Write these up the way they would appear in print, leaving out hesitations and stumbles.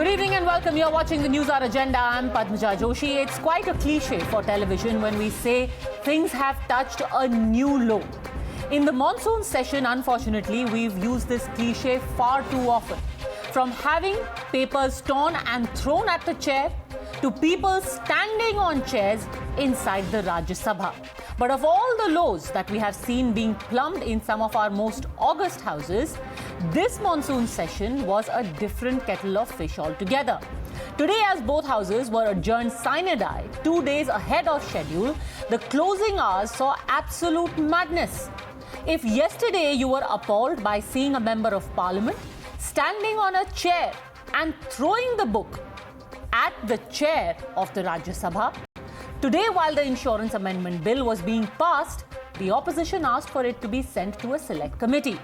Good evening and welcome. You're watching the News Hour Agenda. I'm Padmaja Joshi. It's quite a cliche for television when we say things have touched a new low. In the monsoon session, unfortunately, we've used this cliche far too often. From having papers torn and thrown at the chair to people standing on chairs inside the Rajya Sabha. But of all the lows that we have seen being plumbed in some of our most august houses, this monsoon session was a different kettle of fish altogether. Today, as both houses were adjourned sine die 2 days ahead of schedule, the closing hours saw absolute madness. If yesterday you were appalled by seeing a member of parliament standing on a chair and throwing the book at the chair of the Rajya Sabha, today, while the insurance amendment bill was being passed, the opposition asked for it to be sent to a select committee.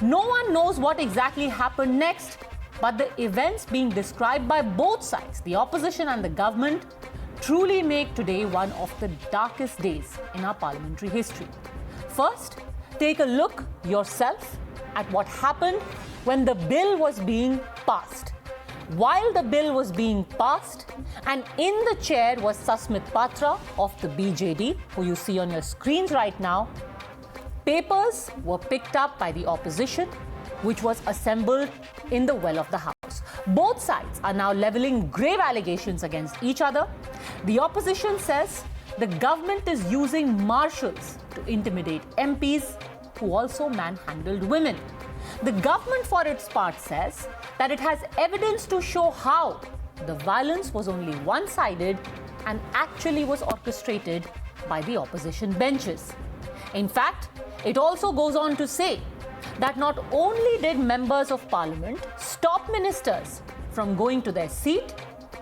No one knows what exactly happened next, but the events being described by both sides, the opposition and the government, truly make today one of the darkest days in our parliamentary history. First, take a look yourself at what happened when the bill was being passed. While the bill was being passed, and in the chair was Sasmit Patra of the BJD, who you see on your screens right now, papers were picked up by the opposition, which was assembled in the well of the House. Both sides are now leveling grave allegations against each other. The opposition says the government is using marshals to intimidate MPs who also manhandled women. The government, for its part, says that it has evidence to show how the violence was only one-sided and actually was orchestrated by the opposition benches. In fact, it also goes on to say that not only did members of parliament stop ministers from going to their seat,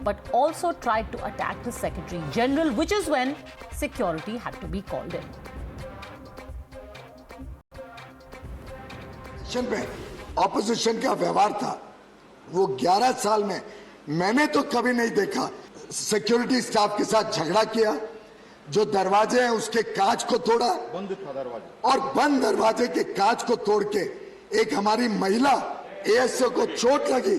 but also tried to attack the Secretary General, which is when security had to be called in. Opposition का व्यवहार था वो 11 साल में मैंने तो कभी नहीं देखा। सिक्योरिटी स्टाफ के साथ झगड़ा किया, जो दरवाजे हैं उसके कांच को तोड़ा, बंद था दरवाजा, और बंद दरवाजे के कांच को तोड़ के एक हमारी महिला एएसओ को चोट लगी।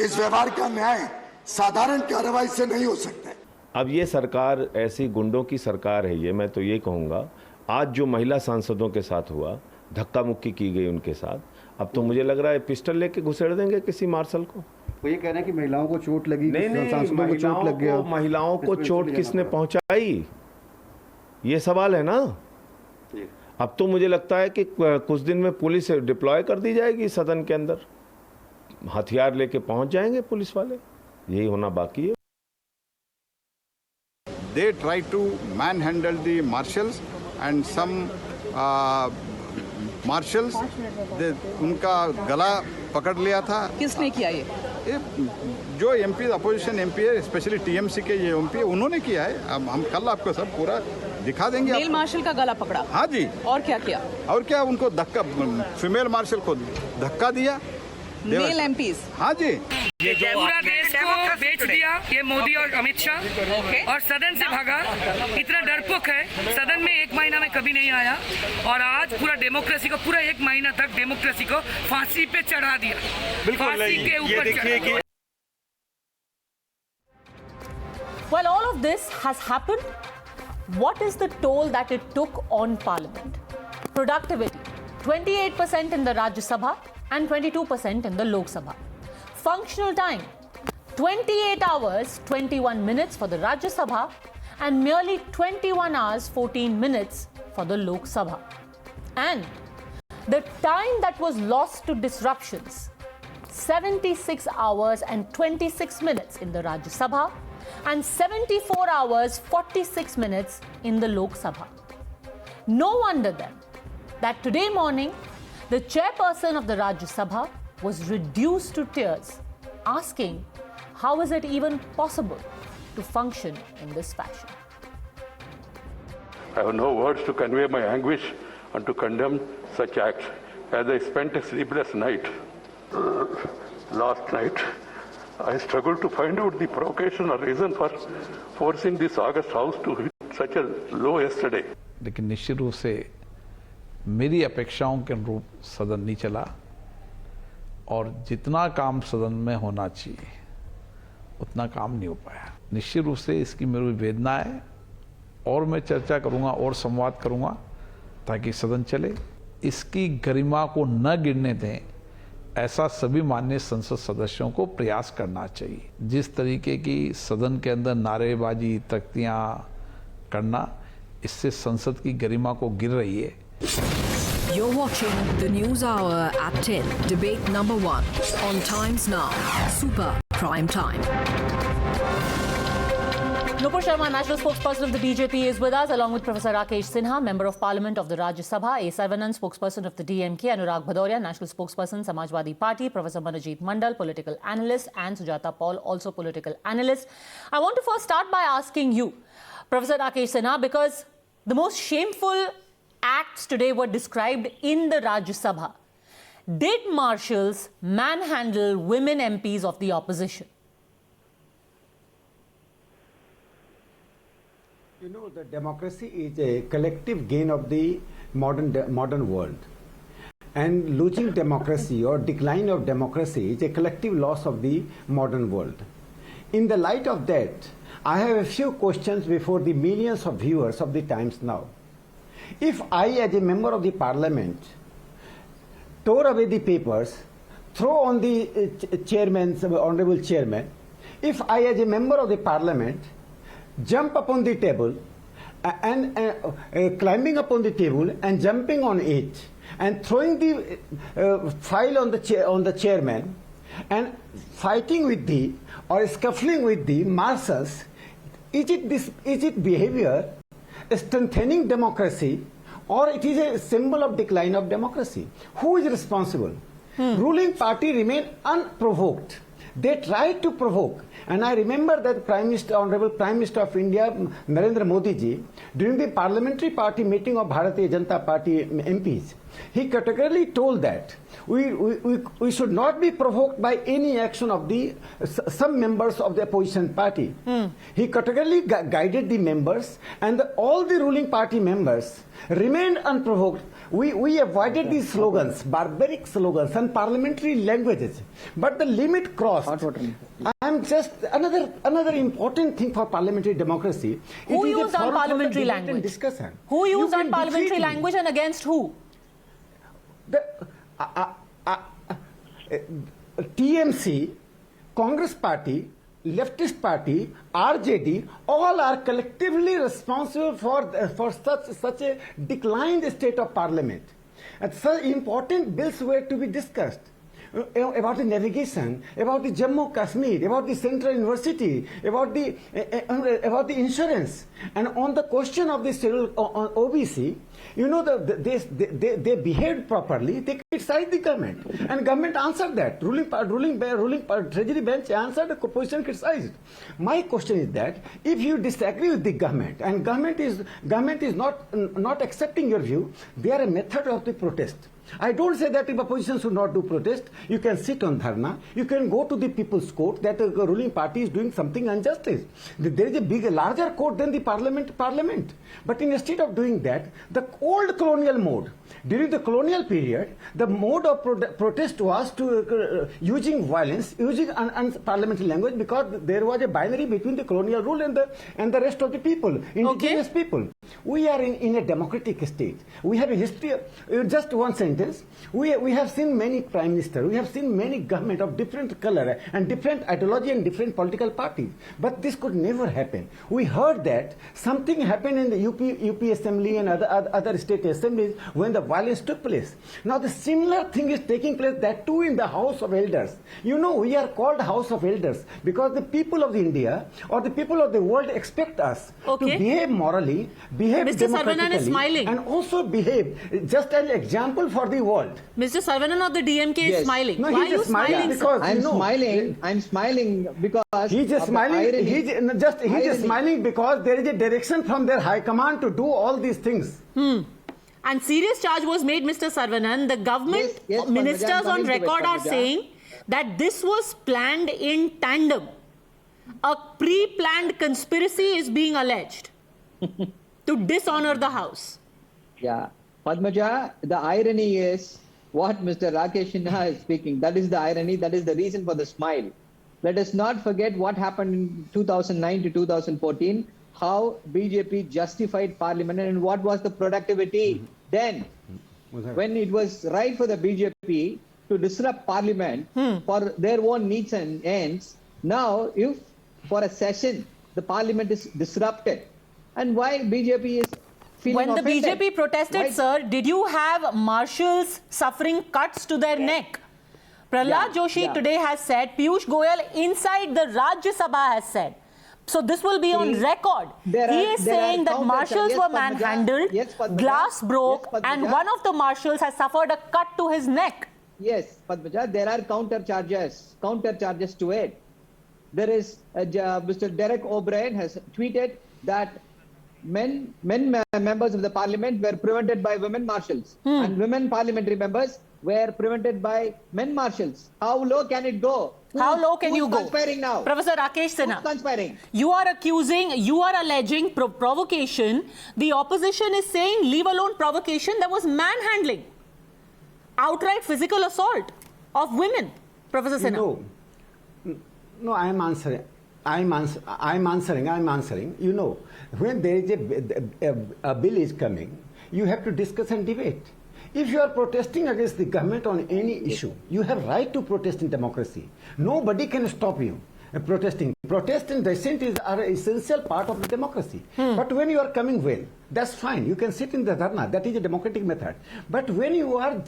इस व्यवहार का न्याय साधारण कार्रवाई से नहीं हो सकता है। अब ये सरकार ऐसी गुंडों की सरकार है। ये मैं तो ये कहूँगा, आज जो महिला सांसदों के साथ हुआ, धक्का मुक्की की गई उनके साथ, अब तो मुझे लग रहा है पिस्टल लेके घुसेड़ देंगे किसी मार्शल को। वो ये कह रहे हैं कि महिलाओं को चोट लगी, नहीं, सांसदों को चोट लग गया। महिलाओं को चोट किसने पहुंचाई, ये सवाल है ना। अब तो मुझे लगता है कि कुछ दिन में पुलिस डिप्लॉय कर दी जाएगी सदन के अंदर, हथियार लेके पहुंच जाएंगे पुलिस वाले, यही होना बाकी है। They tried to manhandle the marshals and some marshals उनका गला पकड़ लिया था। किसने किया ये? जो एमपी अपोजिशन एमपी है, स्पेशली टीएमसी के ये एमपी है, उन्होंने किया है। अब हम कल आपको सब पूरा दिखा देंगे। मेल मार्शल का गला पकड़ा? हाँ जी। और क्या किया? और क्या, उनको धक्का, फीमेल मार्शल को धक्का दिया। Male MPs? हाँ जी। ये पूरा देश को बेच दिया ये मोदी और अमित शाह, और सदन से भागा। इतना डरपोक है, सदन में 1 महीना में कभी नहीं आया, और आज पूरा डेमोक्रेसी को, पूरा 1 महीना तक डेमोक्रेसी को फांसी पे चढ़ा दिया, फांसी के ऊपर चढ़ा। Well, all of this has happened. What is the toll that it took on Parliament? Productivity, 28% in the Rajya Sabha and 22% in the Lok Sabha. Functional time, 28 hours, 21 minutes for the Rajya Sabha and merely 21 hours, 14 minutes for the Lok Sabha. And the time that was lost to disruptions, 76 hours and 26 minutes in the Rajya Sabha and 74 hours, 46 minutes in the Lok Sabha. No wonder then that today morning, the chairperson of the Rajya Sabha was reduced to tears, asking how is it even possible to function in this fashion. I have no words to convey my anguish and to condemn such acts. As I spent a sleepless night last night, I struggled to find out the provocation or reason for forcing this August House to hit such a low yesterday. लेकिन निश्चित रूप से मेरी अपेक्षाओं के अनुरूप सदन नहीं चला और जितना काम सदन में होना चाहिए उतना काम नहीं हो पाया। निश्चित रूप से इसकी मेरी वेदना है और मैं चर्चा करूंगा और संवाद करूंगा ताकि सदन चले। इसकी गरिमा को न गिरने दें, ऐसा सभी माननीय संसद सदस्यों को प्रयास करना चाहिए। जिस तरीके की सदन के अंदर नारेबाजी, तख्तियां करना, इससे संसद की गरिमा को गिर रही है। You're watching the News Hour at 10, debate number 1 on Times Now, Super Prime Time. Nupur Sharma, National Spokesperson of the BJP, is with us, along with Professor Rakesh Sinha, Member of Parliament of the Rajya Sabha, A. Saravanan, Spokesperson of the DMK, Anurag Bhadoria, National Spokesperson, Samajwadi Party, Professor Manojit Mandal, Political Analyst, and Sujata Paul, also Political Analyst. I want to first start by asking you, Professor Rakesh Sinha, because the most shameful acts today were described in the Rajya Sabha. Did marshals manhandle women MPs of the opposition? You know, the democracy is a collective gain of the modern world. And losing democracy or decline of democracy is a collective loss of the modern world. In the light of that, I have a few questions before the millions of viewers of the Times Now. If I, as a member of the parliament, tore away the papers, throw on the honorable chairman, if I, as a member of the parliament, jump upon the table and climbing upon the table and jumping on it and throwing the file on the chairman and fighting with the or scuffling with the marshals, is it behavior strengthening democracy, or it is a symbol of decline of democracy? Who is responsible? Ruling party remain unprovoked. They tried to provoke. And I remember that Honorable Prime Minister of India, Narendra Modi ji, during the parliamentary party meeting of Bharatiya Janata Party MPs, he categorically told that we should not be provoked by any action of some members of the opposition party. He categorically guided the members, and all the ruling party members remained unprovoked. We avoided these slogans, barbaric slogans and parliamentary languages. But the limit crossed. I'm just another important thing for parliamentary democracy. Who used unparliamentary language? Who used unparliamentary language and against who? TMC, Congress Party, Leftist Party, RJD, all are collectively responsible for such a declined state of parliament. And such important bills were to be discussed. About the navigation, about the Jammu Kashmir, about the Central University, about the insurance, and on the question of the OBC, you know, they behaved properly. They criticized the government, and government answered that. Ruling Treasury bench answered, the opposition criticized. My question is that if you disagree with the government, and government is not accepting your view, they are a method of the protest. I don't say that if opposition should not do protest, you can sit on dharna, you can go to the people's court that the ruling party is doing something injustice. There is a larger court than the parliament. But instead of doing that, the old colonial mode, during the colonial period, the mode of protest was to using violence, using parliamentary language, because there was a binary between the colonial rule and the rest of the people, indigenous people. We are in a democratic state. We have a history of, just one sentence, we have seen many prime ministers, we have seen many government of different color and different ideology and different political parties. But this could never happen. We heard that something happened in the UP Assembly and other state assemblies when the violence took place. Now the similar thing is taking place, that too in the House of Elders. You know, we are called House of Elders because the people of India or the people of the world expect us to behave morally, behave Mr. democratically, Saravanan is smiling, and also behave just an example for the world. Mr. Saravanan of the DMK is smiling. No, Why are he's you just smiling because I'm smiling because he's just smiling. He's just smiling because there is a direction from their high command to do all these things. And serious charge was made, Mr. Saravanan. The government ministers on record are saying that this was planned in tandem. A pre-planned conspiracy is being alleged to dishonor the House. Yeah. Padmaja, the irony is what Mr. Rakesh Sinha is speaking. That is the irony. That is the reason for the smile. let us not forget what happened in 2009 to 2014, how BJP justified parliament and what was the productivity then. When it was right for the BJP to disrupt parliament for their own needs and ends, now if for a session the parliament is disrupted, and why BJP is feeling When the offended? BJP protested, Why- sir, did you have marshals suffering cuts to their neck? Prahlad Joshi today has said, Piyush Goyal inside the Rajya Sabha has said. So this will be on record. He is saying that marshals were manhandled, glass broke, and one of the marshals has suffered a cut to his neck. Yes, Padmaja, there are counter charges to it. There is Mr. Derek O'Brien has tweeted that men members of the parliament were prevented by women marshals, and women parliamentary members were prevented by men marshals. How low can it go? How low can you go? Who's conspiring now? Professor Rakesh Sinha, Who's conspiring? you are alleging provocation. The opposition is saying, leave alone provocation. There was manhandling, outright physical assault of women. Professor Sinha. No, I am answering. I'm answering. You know, when there is a bill is coming, you have to discuss and debate. If you are protesting against the government on any issue, you have right to protest in democracy. Nobody can stop you protesting. Protest and dissent are an essential part of the democracy. But when you are coming well, that's fine. You can sit in the dharna. That is a democratic method. But when you are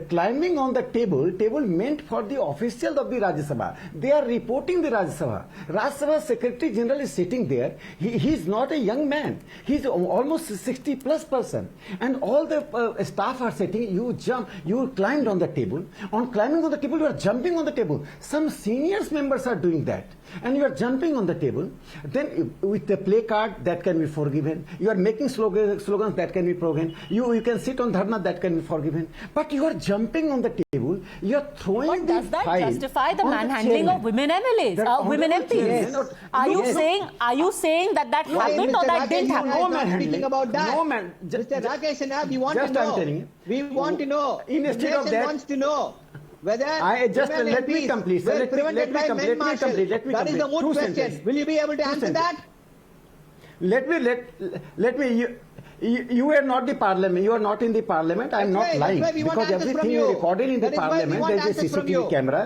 climbing on the table meant for the officials of the Rajya Sabha, they are reporting the Rajya Sabha. Rajya Sabha Secretary General is sitting there. He is not a young man. He is almost 60 plus person. And all the staff are sitting. You jump. You climbed on the table. On climbing on the table, you are jumping on the table. Some seniors members are doing that. And you are jumping on the table. Then with the play card, that can be forgiven. You are making slogans that can be forgiven. You can sit on dharna, that can be forgiven. But you are jumping on the table. You are throwing But does that justify the manhandling of women MLAs, women MPs? Yes. Are you saying that happened or that didn't happen? No manhandling. Speaking about that. No man. Mr. Rakesh Sinha, we want to Just I'm know. telling you. We want to know. Instead the of nation that- wants to know whether let me complete, sir. were Let me prevented by complete. men marshals. Let me That is the complete. moot Two question. sentences. Will you be able to answer that? Let me. You are not the parliament. You are not in the parliament. I am not That's lying why we want because answers from everything you. is recorded in the That is why we parliament. want There is a answers from you. CCTV camera.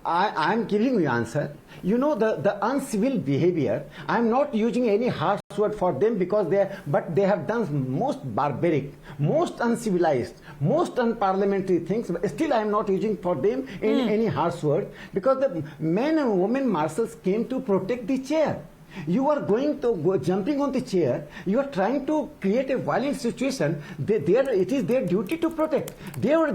I'm giving you answer. You know the uncivil behavior. I'm not using any harsh word for them because they have done most barbaric, most uncivilized, most unparliamentary things. But still, I'm not using for them any harsh word because the men and women marshals came to protect the chair. You are jumping on the chair. You are trying to create a violent situation. It is their duty to protect. They are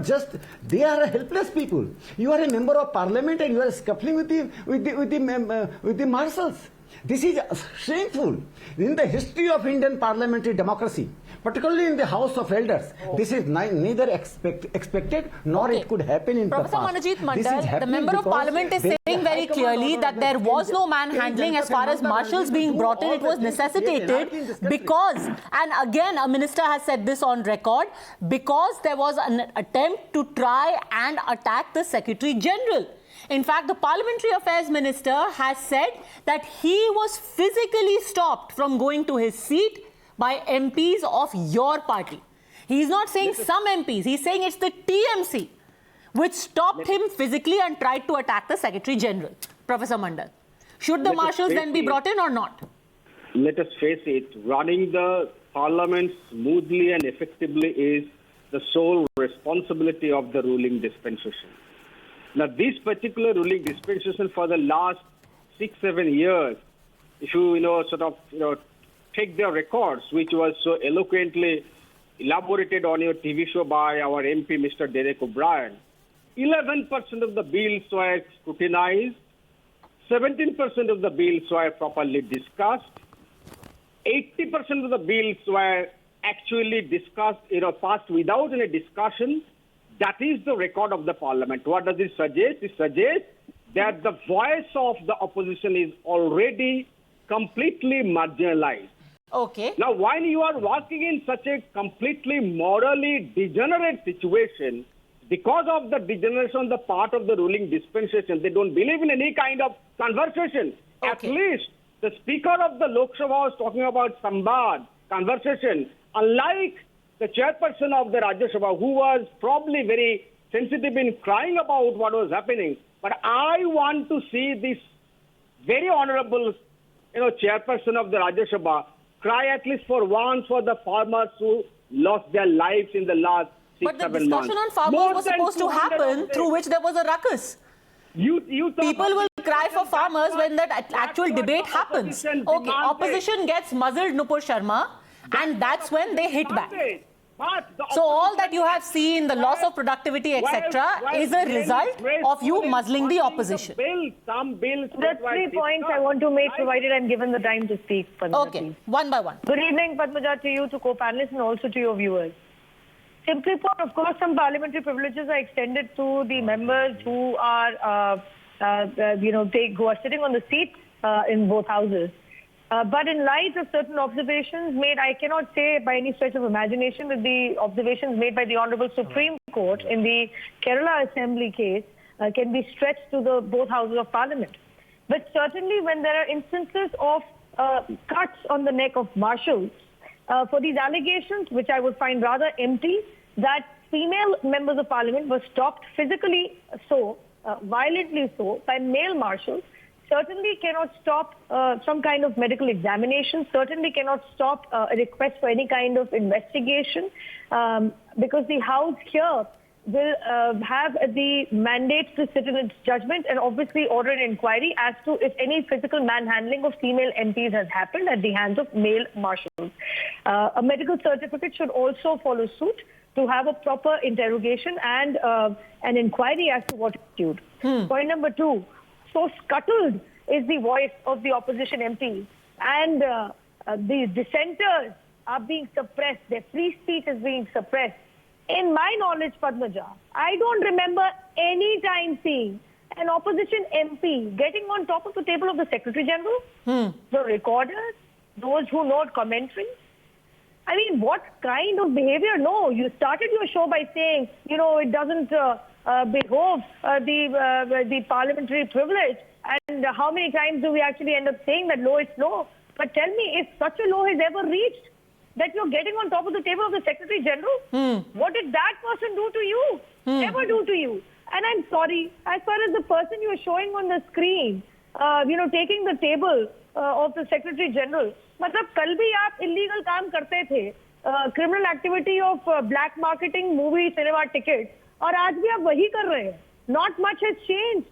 helpless people. You are a member of parliament and you are scuffling with the marshals. This is shameful. In the history of Indian parliamentary democracy, particularly in the House of Elders, this is neither expected nor it could happen in Professor the past. Manojit This is Mandal, the happening Member of because Parliament is there saying a very high command clearly order that there was no can manhandling as far as Janata marshals Parliament being do brought in. all It was the things that they necessitated cannot in this country. because, and again, a minister has said this on record, because there was an attempt to try and attack the Secretary General. In fact, the Parliamentary Affairs Minister has said that he was physically stopped from going to his seat by MPs of your party. He's not saying some MPs, he's saying it's the TMC which stopped him physically and tried to attack the Secretary General. Professor Mandal, should the marshals then be brought in or not? Let us face it, running the parliament smoothly and effectively is the sole responsibility of the ruling dispensation. Now, this particular ruling dispensation for the last 6-7 years, if you take their records, which was so eloquently elaborated on your TV show by our MP, Mr. Derek O'Brien, 11% of the bills were scrutinized, 17% of the bills were properly discussed, 80% of the bills were actually discussed, passed without any discussion. That is the record of the parliament. What does it suggest? It suggests that the voice of the opposition is already completely marginalized. Okay. Now, while you are working in such a completely morally degenerate situation, because of the degeneration on the part of the ruling dispensation, they don't believe in any kind of conversation. At least the Speaker of the Lok Sabha was talking about Sambad, conversation, unlike the chairperson of the Rajya Sabha, who was probably very sensitive in crying about what was happening. But I want to see this very honorable, chairperson of the Rajya Sabha cry at least for once for the farmers who lost their lives in the last 6-7 months. But the discussion on farmers was supposed to happen through which there was a ruckus. People will cry for farmers when that actual debate happens. Okay, opposition gets muzzled, Nupur Sharma, and that's when they hit back. So all that you have seen, the loss of productivity, etc., is a result of you muzzling the opposition. Some bills. That's 3 points I want to make, provided I'm given the time to speak. Padmaja, okay, please. one by one. Good evening, Padmaja, to you, to co-panelists, and also to your viewers. Simply put, of course, some parliamentary privileges are extended to the members who are, who are sitting on the seats in both houses. But in light of certain observations made, I cannot say by any stretch of imagination that the observations made by the Honorable Supreme Court in the Kerala Assembly case can be stretched to the both houses of Parliament. But certainly when there are instances of cuts on the neck of marshals for these allegations, which I would find rather empty, that female members of Parliament were stopped physically violently so, by male marshals, certainly cannot stop some kind of medical examination, certainly cannot stop a request for any kind of investigation, because the House here will have the mandate to sit in its judgment and obviously order an inquiry as to if any physical manhandling of female MPs has happened at the hands of male marshals. A medical certificate should also follow suit to have a proper interrogation and an inquiry as to what occurred. Point number 2. So scuttled is the voice of the opposition MPs, and the dissenters are being suppressed. Their free speech is being suppressed. In my knowledge, Padmaja, I don't remember any time seeing an opposition MP getting on top of the table of the Secretary General, the recorders, those who note commentary. I mean, what kind of behavior? No, you started your show by saying, it doesn't behove the parliamentary privilege. And how many times do we actually end up saying that low is low? But tell me, if such a low has ever reached, that you're getting on top of the table of the Secretary General, what did that person do to you? Ever do to you? And I'm sorry, as far as the person you are showing on the screen, taking the table of the Secretary General, मतलब कल भी आप illegal काम करते थे, criminal activity of black marketing movie cinema tickets, और आज भी आप वही कर रहे हैं. Not much has changed.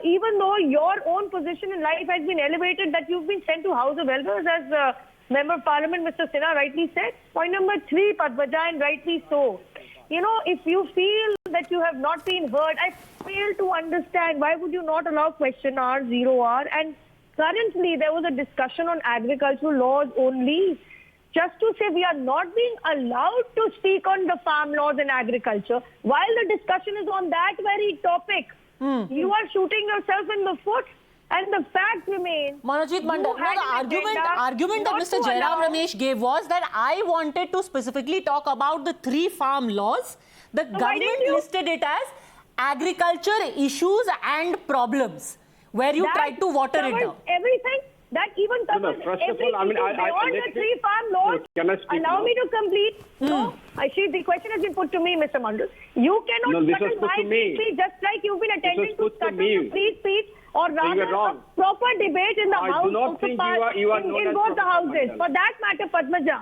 Even though your own position in life has been elevated, that you've been sent to House of Elders, as Member of Parliament Mr. Sinha rightly said. Point number 3, Padmaja, and rightly so. If you feel that you have not been heard, I fail to understand why would you not allow question hour, 0 hour, and currently there was a discussion on agricultural laws only. Just to say we are not being allowed to speak on the farm laws and agriculture while the discussion is on that very topic. You are shooting yourself in the foot, and the fact remains. Manojit Mandal, the argument that Mr. Jairam Ramesh gave was that I wanted to specifically talk about the 3 farm laws. The government listed it as agriculture issues and problems, where you tried to water it down. Everything. That even covers everything beyond the 3 farm laws. Allow me to complete. No, the question has been put to me, Mr. Mandal. You cannot scuttle my free speech just like you've been attempting to scuttle the free speech or rather a proper debate in the House of the Parliament in both the houses. For that matter, Padmaja,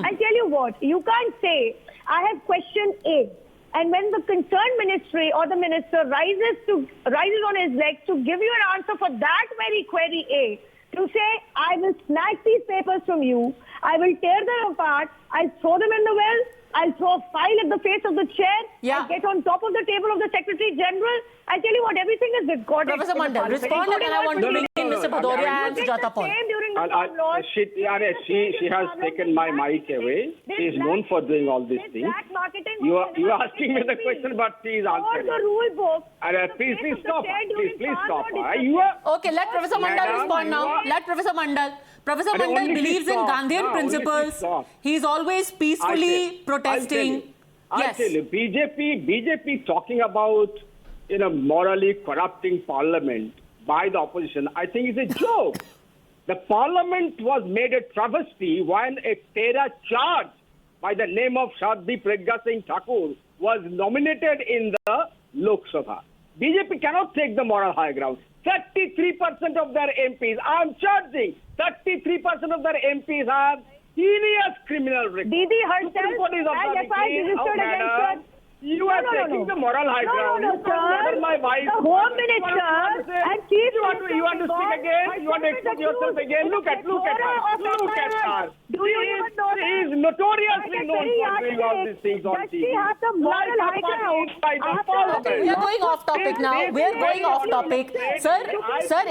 I tell you what, you can't say, I have question A. And when the concerned ministry or the minister rises on his legs to give you an answer for that very query A, to say, I will snatch these papers from you, I will tear them apart, I'll throw them in the well, I'll throw a file at the face of the chair, I'll get on top of the table of the Secretary General. I tell you what, everything is recorded. Professor Mandal, respond, and I want to bring in Mr. Bhadoria and Sujata Paul. She has taken my mic away. She is known for doing all these things. You are asking me the question, but she is answering. The rule book. Please stop. Please stop. Okay, let Professor Mandal respond now. Let Professor Mandal. Professor Mandal believes in Gandhian principles. He is always peacefully protesting. I tell you, BJP talking about, morally corrupting parliament by the opposition, I think is a joke. The parliament was made a travesty when a terror charge by the name of Shahdeep Pragya Singh Thakur was nominated in the Lok Sabha. BJP cannot take the moral high ground. 33% of their MPs, I'm charging, 33% of their MPs have serious criminal records. Didi herself has FIR registered against her. You are taking the moral high ground. No, sir. My wife. The Home Minister and Chief Minister. You want to speak again? You want to expose yourself again? Look at her. Look at her. Do you even know She is notoriously known for doing all these things on TV. Does she have the moral high ground? We are going off topic now. We are going off topic. Sir,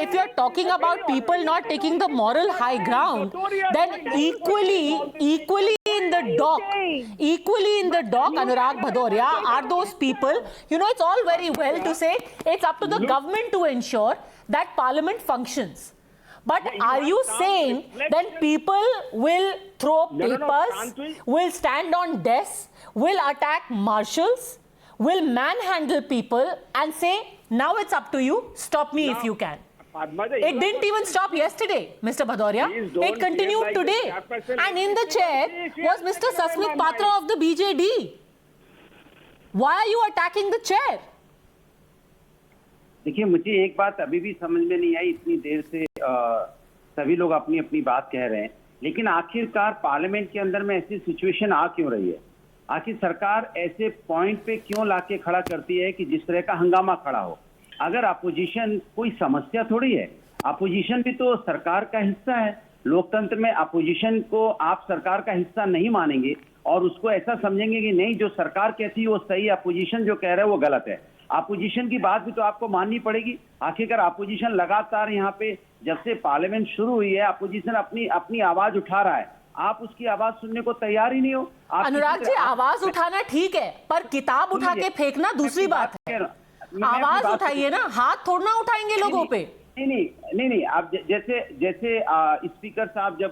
if you are talking about people not taking the moral high ground, then equally in the dock, Anurag Bhadoria, are those people, it's all very well to say it's up to the government to ensure that parliament functions. But are you saying then people will throw papers, will stand on desks, will attack marshals, will manhandle people and say, now it's up to you, stop me if you can? It didn't even stop yesterday, Mr. Bhadoria. It continued today. And in the chair was Mr. Sasmit Patra of the BJD. Why are you attacking the chair? देखिए, मुझे एक बात अभी भी समझ में नहीं आई, इतनी देर से सभी लोग अपनी अपनी बात कह रहे हैं, लेकिन आखिरकार पार्लियामेंट के अंदर में ऐसी सिचुएशन आ क्यों रही है? आखिर सरकार ऐसे पॉइंट पे क्यों लाके खड़ा करती है कि जिस तरह का हंगामा खड़ा हो? अगर अपोजिशन कोई समस्या थोड़ी है, अपोजिशन भी तो सरकार का हिस्सा है। लोकतंत्र में अपोजिशन को आप सरकार का हिस्सा नहीं मानेंगे और उसको ऐसा समझेंगे कि नहीं, जो सरकार कहती है वो सही है, अपोजिशन जो कह रहा है वो गलत है। अपोजिशन की बात भी तो आपको माननी पड़ेगी। आखिरकार अपोजिशन लगातार यहाँ पे जब से पार्लियामेंट शुरू हुई है, अपोजिशन अपनी आवाज उठा रहा है, आप उसकी आवाज सुनने को तैयार ही नहीं हो। अनुराग जी, आवाज उठाना ठीक है, पर किताब उठा के फेंकना दूसरी बात है। आवाज उठाइए ना, हाथ थोड़ा ना उठाएंगे लोगों पे। नहीं, आप जैसे स्पीकर साहब जब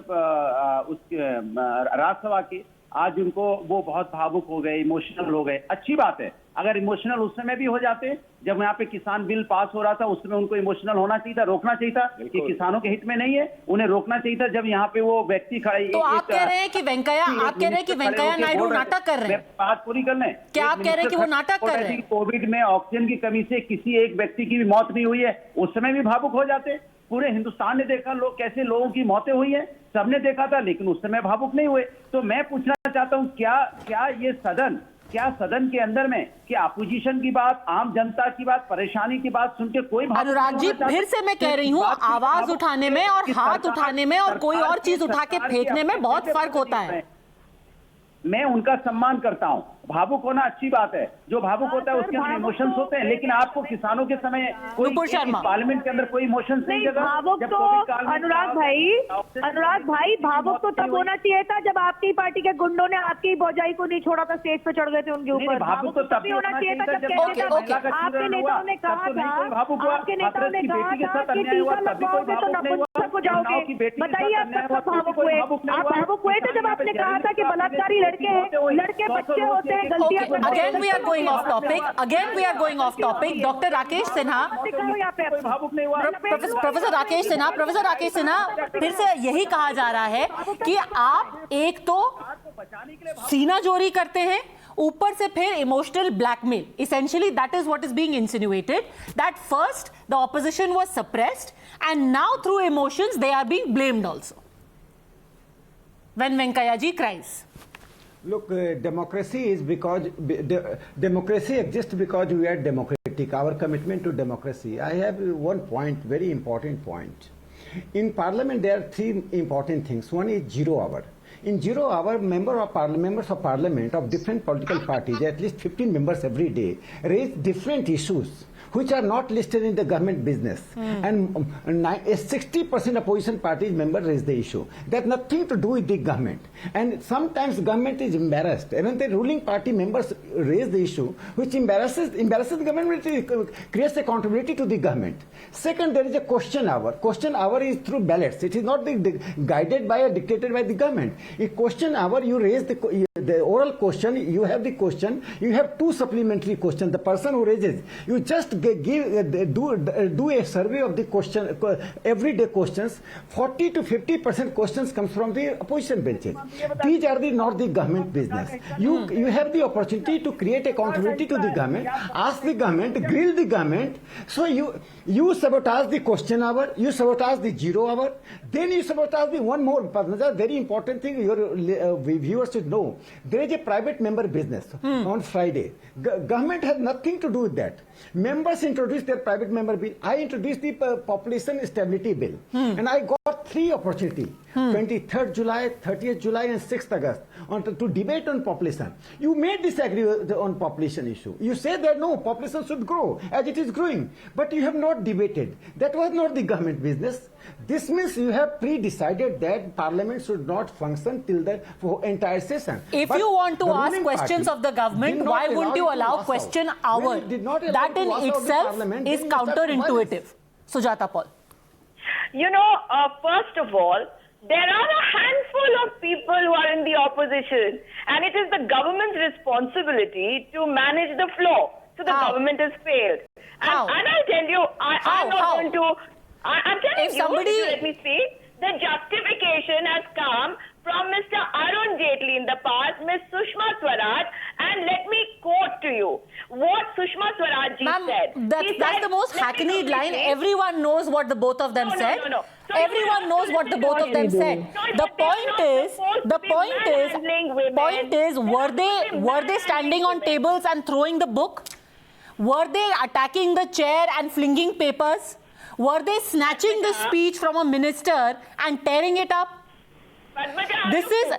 उसके राज्यसभा के आज उनको वो बहुत भावुक हो गए, इमोशनल हो गए, अच्छी बात है। अगर इमोशनल उस समय भी हो जाते, जब यहाँ पे किसान बिल पास हो रहा था, उस समय उनको इमोशनल होना चाहिए था, रोकना चाहिए था कि किसानों के हित में नहीं है, उन्हें रोकना चाहिए था। जब यहाँ पे वो व्यक्ति खड़े, तो आप कह रहे हैं कि वेंकैया नायडू नाटक कर रहे हैं? बात पूरी कर लें। क्या आप कह रहे हैं कि वो नाटक कर रहे हैं? कोविड में ऑक्सीजन की कमी से किसी एक व्यक्ति की भी मौत नहीं हुई है, उस समय भी भावुक हो जाते। पूरे हिंदुस्तान ने देखा लोग कैसे लोगों की मौतें हुई है, सबने देखा था, लेकिन उस समय भावुक नहीं हुए। तो मैं पूछना चाहता हूं, क्या ये सदन के अंदर में कि अपोजिशन की बात, आम जनता की बात, परेशानी की बात सुन के कोई अनुराग जी, फिर से मैं कह रही हूँ, आवाज उठाने में और हाथ उठाने में और कोई और चीज उठा के फेंकने में बहुत फर्क होता है। मैं उनका सम्मान करता हूं। भावुक होना अच्छी बात है, जो भावुक होता है उसके अंदर इमोशंस होते हैं, लेकिन आपको किसानों के समय कोई पार्लियामेंट के अंदर कोई इमोशंस नहीं जगह। भावुक तो अनुराग भाई भावुक तो तब होना चाहिए था जब आपकी पार्टी के गुंडों ने आपकी ही भौजाई को नहीं छोड़ा था, स्टेज पे चढ़ गए थे उनके ऊपर। भावुक तो तभी होना चाहिए था जब आपके नेताओं ने कहा था कि टीका लगवाओगे तो नपुंसक हो जाओगे। बताइए आप कब तक भावुक हुए? आप भावुक हुए थे जब आपने कहा था कि बलात्कारी लड़के बच्चे होते हैं। Again we are going off topic. Dr. Rakesh Sinha, Professor Rakesh Sinha, फिर से यही कहा जा रहा है कि आप एक तो सीना जोरी करते हैं, ऊपर से फिर emotional blackmail. Essentially that is what is being insinuated, that first the opposition was suppressed and now through emotions they are being blamed also. When Venkaiah ji cries. Look, democracy is because democracy exists because we are democratic. Our commitment to democracy. I have one point, very important point. In Parliament, there are three important things. One is 0 hour. In 0 hour, members of Parliament of different political parties, at least 15 members every day, raise different issues which are not listed in the government business. And 60% opposition parties members raise the issue. That has nothing to do with the government. And sometimes government is embarrassed. Even the ruling party members raise the issue, which embarrasses the government, creates accountability to the government. Second, there is a question hour. Question hour is through ballots. It is not guided by or dictated by the government. In question hour, you raise the the oral question, you have the question, you have two supplementary questions. The person who raises, you just do a survey of the question, everyday questions. 40 to 50% questions comes from the opposition benches. These are not the government business. You have the opportunity to create accountability to the government, ask the government, grill the government. So you sabotage the question hour, you sabotage the 0 hour, then you sabotage the one more. Very important thing your viewers should know. There is a private member business on Friday. Government has nothing to do with that. Members introduced their private member bill. I introduced the population stability bill, and I got 3 opportunities: 23rd July, 30th July, and 6th August to debate on population. You may disagree on population issue. You say that no, population should grow as it is growing, but you have not debated. That was not the government business. This means you have pre-decided that Parliament should not function till the entire session. If you want to ask questions of the government, why wouldn't you allow question hour? That in itself is counterintuitive. Sujata Paul. You know, first of all, there are a handful of people who are in the opposition, and it is the government's responsibility to manage the floor. So the government has failed. And I'll tell you, I'm not going to... I'm telling you, let me speak. The justification has come from Mr. Arun Jaitley in the past, Ms. Sushma Swaraj, and let me quote to you what Sushma Swaraj ji said. That's the most hackneyed line. Everyone knows what the both of them said. No. So everyone knows what the both of them said. The point is, were they standing on tables and throwing the book? Were they attacking the chair and flinging papers? Were they snatching the speech from a minister and tearing it up? This is,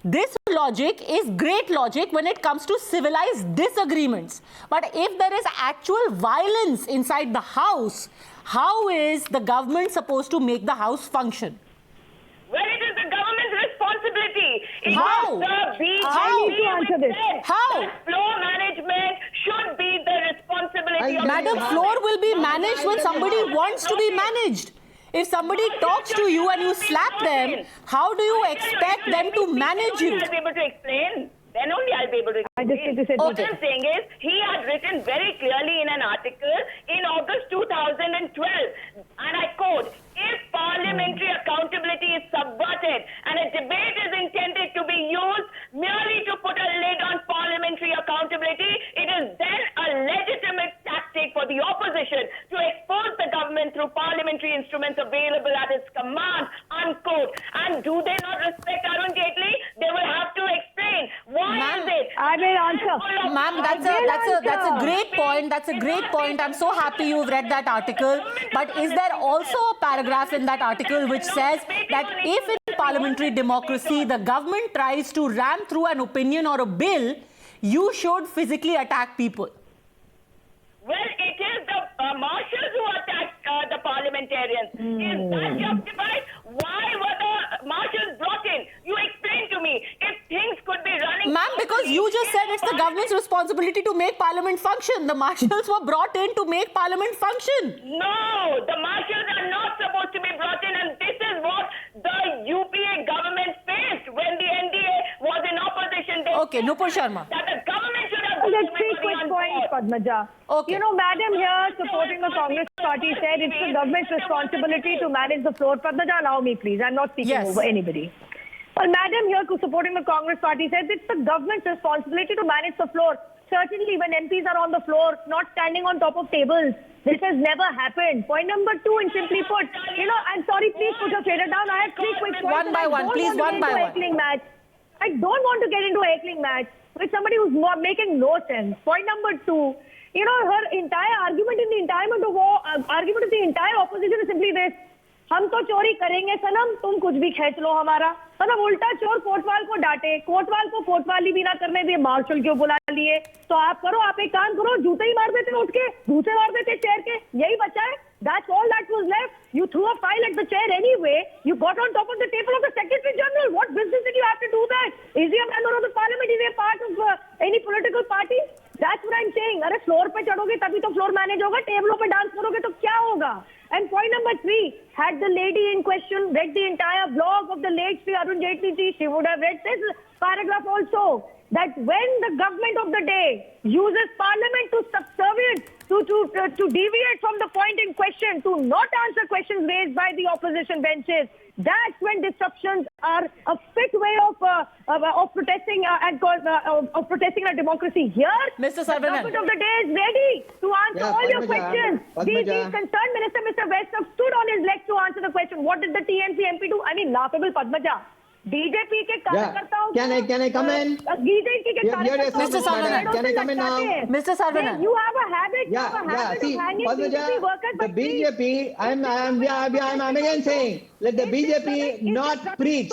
this logic is great logic when it comes to civilized disagreements. But if there is actual violence inside the house, how is the government supposed to make the house function? Well, it is the government's responsibility. How? I need to answer this. How? Floor management should be the responsibility of Madam, floor will be managed when somebody wants to be managed. If somebody talks to you and you slap them, how do you expect them to manage you? I'll be able to explain. Then only I'll be able to explain. What I'm saying is, he had written very clearly in an article in August 2012, and I quote, if parliamentary accountability is subverted and a debate is intended to be used merely to put a lid on parliamentary accountability, it is then a legitimate tactic for the opposition to expose the government through parliamentary instruments available at its command, unquote. And do they not respect Arun Jaitley? They will have to explain. Why is it? I will answer. Ma'am, that's a great point. That's a great point. I'm so happy you've read that article. But is there also a paragraph in that article which says that if in parliamentary democracy the government tries to ram through an opinion or a bill, you should physically attack people? Well, it is the marshals who attacked the parliamentarians. Is that justified? Why were the marshals brought in? You explain to me. If things could be running... Ma'am, because you just said it's the government's responsibility to make parliament function. The marshals were brought in to make parliament function. No, the marshals are not supposed to be brought in, and this is what the UPA government faced when the NDA was in opposition. Okay, Nupur Sharma. That the government should have... Let's take quick point, Padmaja. Okay. You know, madam here supporting the Congress party said it's the government's responsibility to manage the floor. Padmaja, allow me, please. I'm not speaking over anybody. Well, madam here supporting the Congress party said it's the government's responsibility to manage the floor. Certainly, when MPs are on the floor, not standing on top of tables, this has never happened. Point number 2, and simply put, you know, I'm sorry, please put your trader down. I have 3 quick points. One by one, please, one by one. I don't want to get into a heckling match with somebody who's making no sense. Point number 2, you know, her entire argument in the argument of the entire opposition is simply this: हम तो चोरी करेंगे सनम, तुम कुछ भी खींच लो हमारा। मतलब उल्टा चोर कोतवाल को डांटे, कोतवाल को कोतवाली भी ना करने दिए, मार्शल क्यों बुला लिए? तो आप करो, आप एक काम करो, जूते ही मार देते उठ के, दूसरे मार देते चेयर के, यही बचा है। That's all that was left. You threw a file at the chair anyway. You got on top of the table of the Secretary General. What business did you have to do that? Is he a member of the Parliament? Is he a part of any political party? That's what I'm saying. अरे floor पे चढ़ोगे तभी तो floor manage होगा, टेबलों पे dance करोगे तो क्या होगा? And point number 3, had the lady in question read the entire blog of the late Sri Arun Jaitley ji, she would have read this paragraph also, that when the government of the day uses parliament to subservient, to deviate from the point in question, to not answer questions raised by the opposition benches, that's when disruptions are a fit way of protesting of protesting our democracy. Here, Mr. the government of the day is ready to answer all your questions. The concerned minister, Mr. Vaishnav, stood on his legs to answer the question. What did the TMC MP do? I mean, laughable, Padmaja. BJP के कार्यकर्ताओं Can I come in? BJP के कार्यकर्ताओं Mr. Saravanan, can I come in now? Mr. Saravanan, you have a habit. See, of hanging Padmaja, BJP workers the by feet. BJP, I'm again saying, let the BJP not preach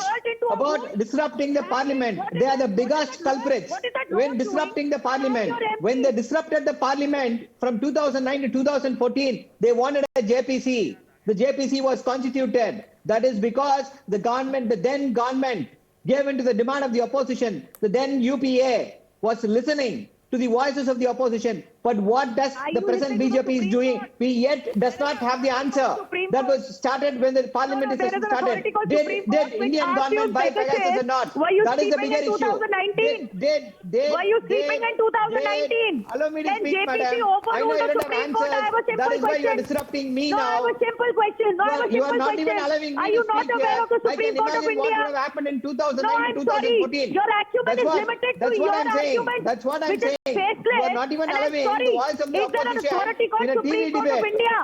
about disrupting the parliament. They are the biggest culprits. When disrupting the parliament, when they disrupted the parliament from 2009 to 2014, they wanted a JPC. The JPC was constituted. That is because the then government, gave in to the demand of the opposition. The then UPA was listening to the voices of the opposition. But what does the present BJP is doing? We yet does not have the answer. That was started when the parliamentary session started. Did Indian government buy Pegasus or not? That is the bigger issue. Were you sleeping in 2019? Allow me to speak, JPC madam. I know overruled you the don't Supreme have Court. I have a answers. simple That is why you are question. disrupting me No, I have now. a simple question. No, I have a You are simple not even question. allowing me Are to you not speak aware here. of the I can Supreme Court of imagine what India? would have happened in No, 2009 I'm to sorry. 2014. Your acumen is limited to your argument. That's what I'm which is saying. faceless. You are not even And I'm allowing sorry. the voice of the Is there an opposition authority called in a Supreme TV Court of debate. India?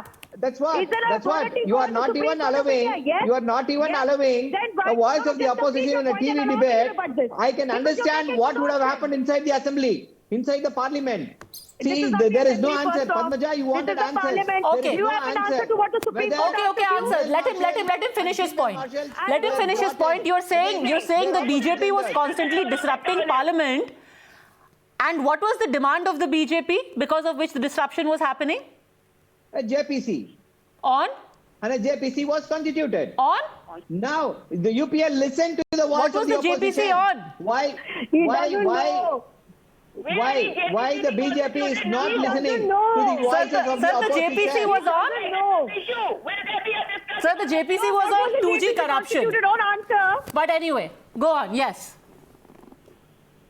That's what. Is there an That's what. authority You are called the not Supreme even Court of allowing. India? Yes. You are not even Yes. allowing Then why the voice not of the just opposition in a complete your TV point and debate. about this? I can Because understand you're what making would have no happened inside the assembly, inside the parliament. This See, is not there is no the answer. assembly, first off. Padmaja, you wanted This is the answers. parliament. There Okay. is You no have an answer answer. to what the Supreme Whether- Court Okay, asked you. answer. Let him finish his point. Let him finish his point. You're saying the BJP was constantly disrupting Parliament. And what was the demand of the BJP because of which the disruption was happening? A JPC. On? And a JPC was constituted. On? Now, the UPA listened to the voice What was of the the JPC opposition. on? Why the BJP is not listening to the voices of the Sir, the opposition? JPC was on? Sir, the JPC was on 2G corruption. Don't answer. But anyway, go on. Yes.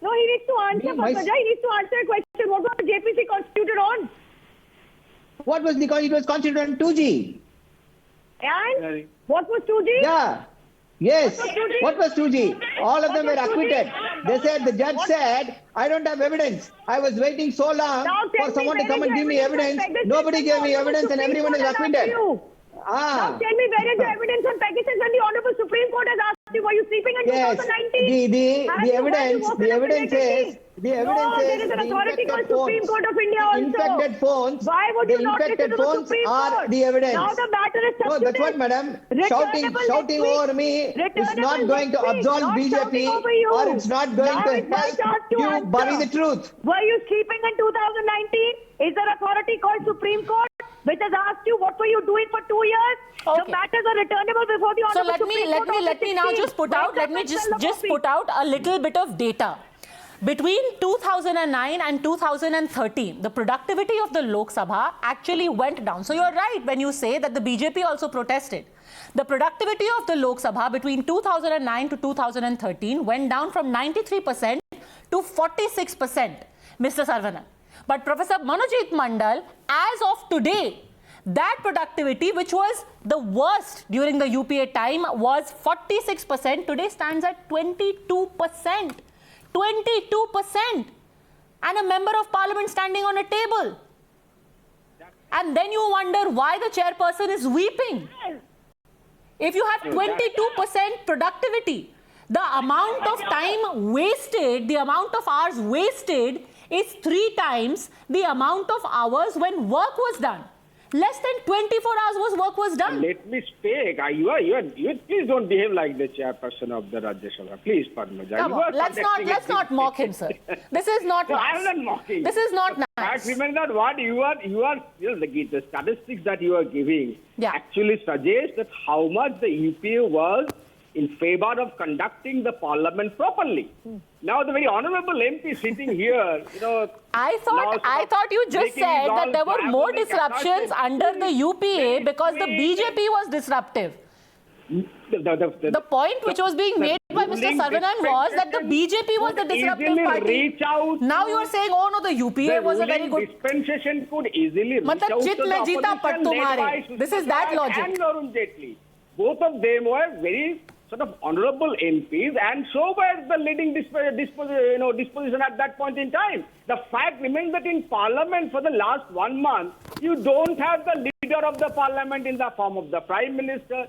No, he needs to answer, Padmaja. He needs to answer a question. What was the JPC constituted on? What was it was constituted on 2G. And what was 2G? Yeah. Yes. What was 2G? All of them were acquitted. They said, the judge said, I don't have evidence. I was waiting so long for someone to come and give me evidence. Nobody gave me evidence and everyone is acquitted. Now tell me, where is the evidence on Pegasus when the Honorable Supreme Court has asked you, were you sleeping in 2019? The evidence is there is an authority called Supreme Court of India also. Infected phones. Why would you not listen to the Supreme are Court? the evidence. Now the matter is No, that's what, madam. Shouting over me is not going to absolve BJP or it's not going to help you bury the truth. Were you sleeping in 2019? Is there authority called Supreme Court which has asked you what were you doing for 2 years? Okay. The matters are returnable before the So Honorable let Supreme Court. me now just put out, let me just put out a little bit of data. Between 2009 and 2013, the productivity of the Lok Sabha actually went down. So you're right when you say that the BJP also protested. The productivity of the Lok Sabha between 2009 to 2013 went down from 93% to 46%, Mr. Saravanan. But Professor Manojit Mandal, as of today, that productivity, which was the worst during the UPA time, was 46%. Today stands at 22%. 22%. And a member of parliament standing on a table. And then you wonder why the chairperson is weeping. If you have 22% productivity, the amount of time wasted, the amount of hours wasted is 3 times the amount of hours when work was done. Less than 24 hours work was done. Let me speak. You please don't behave like the chairperson of the Rajya Sabha. Please, Padmaja. Come on, let's not mock him, sir. This is not No, nice. I am not mocking. This is not nice. Fact, remember that what you are the statistics that you are giving Yeah. actually suggest that how much the UPA was in favor of conducting the parliament properly. Now, the very honorable MP sitting here, I thought you just said that there were more disruptions under the UPA because the BJP was disruptive. The point which was being made by Mr. Saravanan was that the BJP was the disruptive party. Now you are saying, oh no, the UPA was a very good dispensation could easily reach out chit to the mein jeeta opposition pad tumhare. led by This is that Sushma logic. And Arun Jaitley. Both of them were very sort of honorable MPs, and so were the leading disposition at that point in time. The fact remains that in Parliament for the last 1 month, you don't have the leader of the Parliament in the form of the Prime Minister.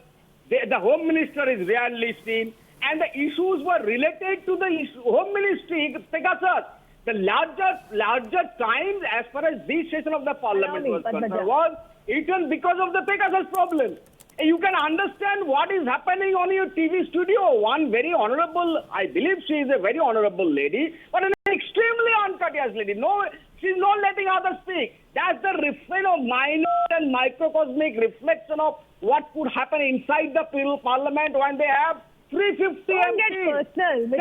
The Home Minister is rarely seen, and the issues were related to the Home Ministry, Pegasus. The larger times as far as this session of the Parliament was concerned was eaten because of the Pegasus problem. You can understand what is happening on your TV studio. One very honorable, I believe she is a very honorable lady, but an extremely uncourteous lady. No, she's not letting others speak. That's the minor and microcosmic reflection of what could happen inside the Parliament when they have 350 Don't get MPs. personal,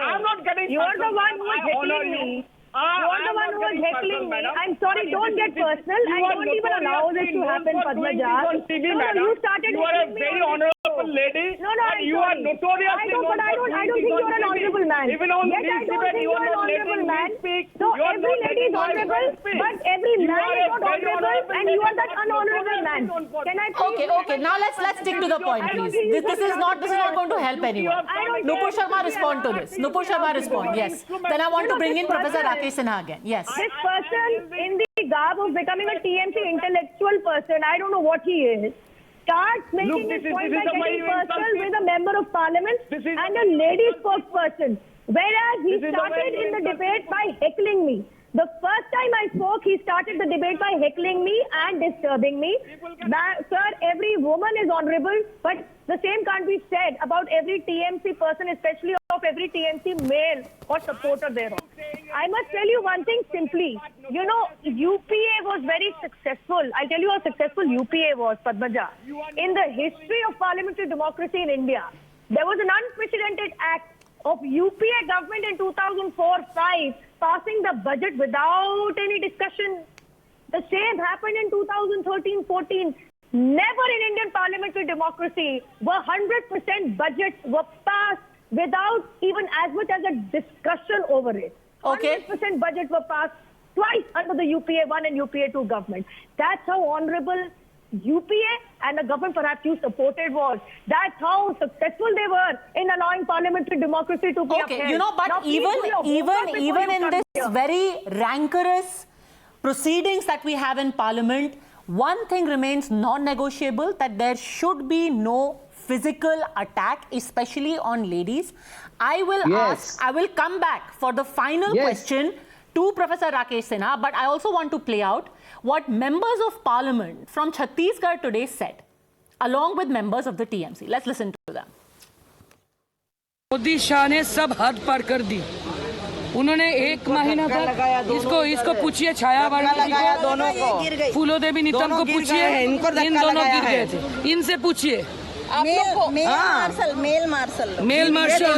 I'm not getting You are personal. the one who was heckling me. You are the one who was heckling me. I'm sorry, don't get personal. I don't even allow this to happen, Padmaja. You started You are a heckling me very on this honorable show. lady. No, and I'm you are sorry. notoriously I don't think you are an honorable man. Even on Yes, this I don't debate, think you you are an not honorable letting man. me speak. So You are every not lady is letting my honorable, friend speak. but every You man are is a not very honorable, honorable and you are that lady. unhonorable man. Can I please? Okay. Now let's stick to the point, please. This is not going to help anyone. Nupur Sharma, respond to this. Nupur Sharma, respond. Yes. Then I want to bring in Professor Rakesh Sinha again. Yes. This person in the garb of becoming a TMC intellectual person, I don't know what he is, starts making his point by getting personal with a member of parliament and a lady spokesperson. Whereas he started in the debate by heckling me. The first time I spoke, he started the debate by heckling me and disturbing me. Sir, every woman is honorable, but the same can't be said about every TMC person, especially of every TMC male or supporter thereof. I must tell you one thing simply. UPA was very successful. I'll tell you how successful UPA was, Padmaja. In the history of parliamentary democracy in India, there was an unprecedented act of UPA government in 2004-05 passing the budget without any discussion. The same happened in 2013-14. Never in Indian parliamentary democracy were 100% budgets were passed without even as much as a discussion over it. Okay. 100% budgets were passed twice under the UPA 1 and UPA 2 government. That's how honorable UPA and the government perhaps you supported was. That's how successful they were in allowing parliamentary democracy to be upheld. Okay, but now, even in this very rancorous proceedings that we have in Parliament, one thing remains non-negotiable, that there should be no physical attack, especially on ladies. I will come back for the final question to Professor Rakesh Sinha, but I also want to play out what members of Parliament from Chhattisgarh today said, along with members of the TMC. Let's listen to them. Modi Shah ने सब हद पार कर दी। उन्होंने 1 महीना तक इसको पूछिए छाया दोनों को, फूलो देवी नितम को पूछिए, इन दोनों गिर गए थे। इनसे पूछिए मेल मार्शल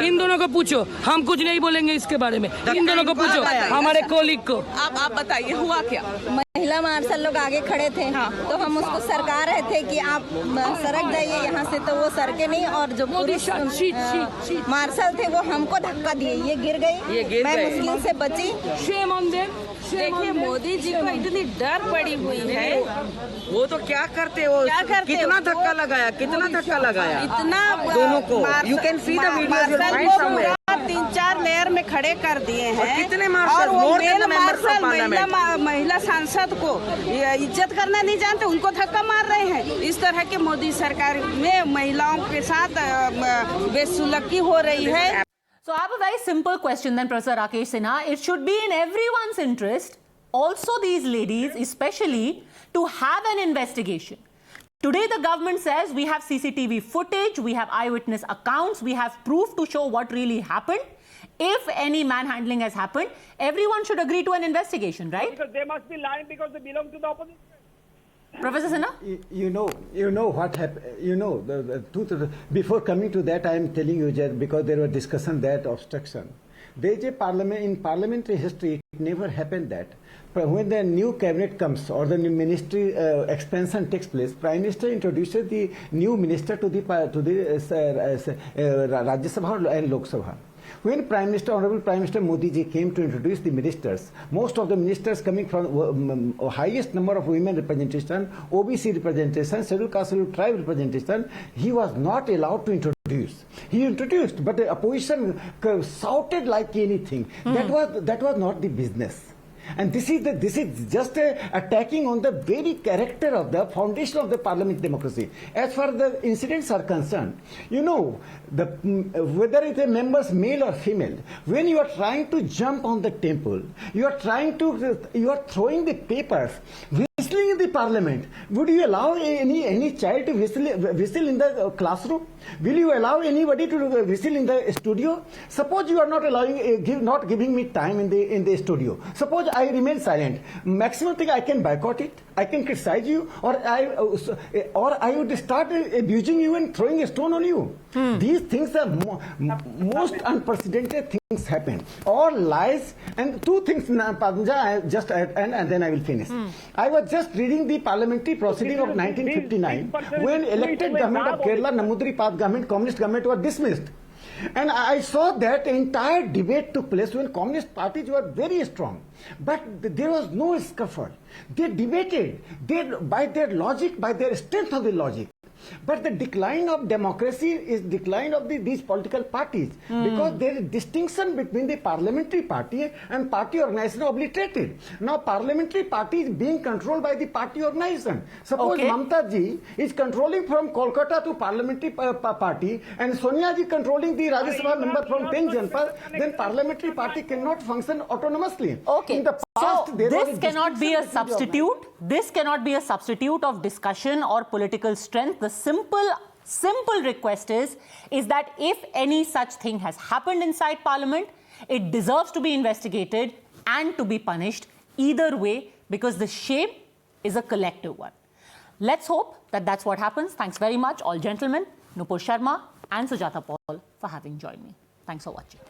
इन दोनों को पूछो, हम कुछ नहीं बोलेंगे इसके बारे में। इन दोनों को पूछो, हमारे कोलिग को। आप बताइए हुआ क्या? महिला मार्शल लोग आगे खड़े थे, तो हम उसको सरका रहे थे कि आप सरक जाइए यहाँ से, तो वो सरके नहीं, और जो पुरुष मार्शल थे वो हमको धक्का दिए, ये गिर गई। मैं मुश्किल से बची। देखिए मोदी जी को इतनी डर पड़ी हुई है, वो तो क्या करते हो, कितना धक्का लगाया, इतना दोनों को। You can see the video. 3-4 layer में खड़े कर दिए हैं। कितने मार्शल, महिला सांसद को इज्जत करना नहीं जानते, उनको धक्का मार रहे हैं। इस तरह के मोदी सरकार में महिलाओं के साथ बेसुलकी हो रही है। So I have a very simple question then, Professor Rakesh Sinha. It should be in everyone's interest, also these ladies especially, to have an investigation. Today the government says we have CCTV footage, we have eyewitness accounts, we have proof to show what really happened. If any manhandling has happened, everyone should agree to an investigation, right? Because they must be lying because they belong to the opposition. Professor Sinha? You know what happened. Before coming to that, I am telling you that because there were discussion that obstruction. There is a parliament in parliamentary history. It never happened that when the new cabinet comes or the new ministry expansion takes place, Prime Minister introduces the new minister to the Rajya Sabha and Lok Sabha. When Honorable Prime Minister Modi ji came to introduce the ministers, most of the ministers coming from highest number of women representation, OBC representation, scheduled caste, scheduled tribe representation, he was not allowed to introduce. He introduced, but the opposition shouted like anything. That was not the business. And this is just attacking on the very character of the foundation of the parliament democracy. As far as the incidents are concerned, whether it's a members male or female, when you are trying to jump on the temple, you are throwing the papers, whistling in the parliament. Would you allow any child to whistle in the classroom? Will you allow anybody to whistle in the studio? Suppose you are not allowing, not giving me time in the studio. Suppose I remain silent. Maximum thing I can boycott it. I can criticize you, or I would start abusing you and throwing a stone on you. These things are most unprecedented things happen. All lies and two things. I just and then I will finish. I was just reading the parliamentary proceeding of 1959 when elected government of Kerala, Namudripad government, communist government was dismissed. And I saw that entire debate took place when communist parties were very strong. But there was no scuffle. They debated by their logic, by their strength of the logic. But the decline of democracy is decline of these political parties because there is distinction between the parliamentary party and party organization obliterated. Now parliamentary party is being controlled by the party organization. Suppose Mamta ji is controlling from Kolkata to parliamentary party and Sonia ji controlling the Rajya Sabha member from 10 Janpad, then parliamentary party cannot function autonomously. Okay. In the past, so this cannot be a substitute. This cannot be a substitute of discussion or political strength. The simple request is that if any such thing has happened inside Parliament, it deserves to be investigated and to be punished either way, because the shame is a collective one. Let's hope that that's what happens. Thanks very much, all gentlemen, Nupur Sharma and Sujata Paul, for having joined me. Thanks for watching.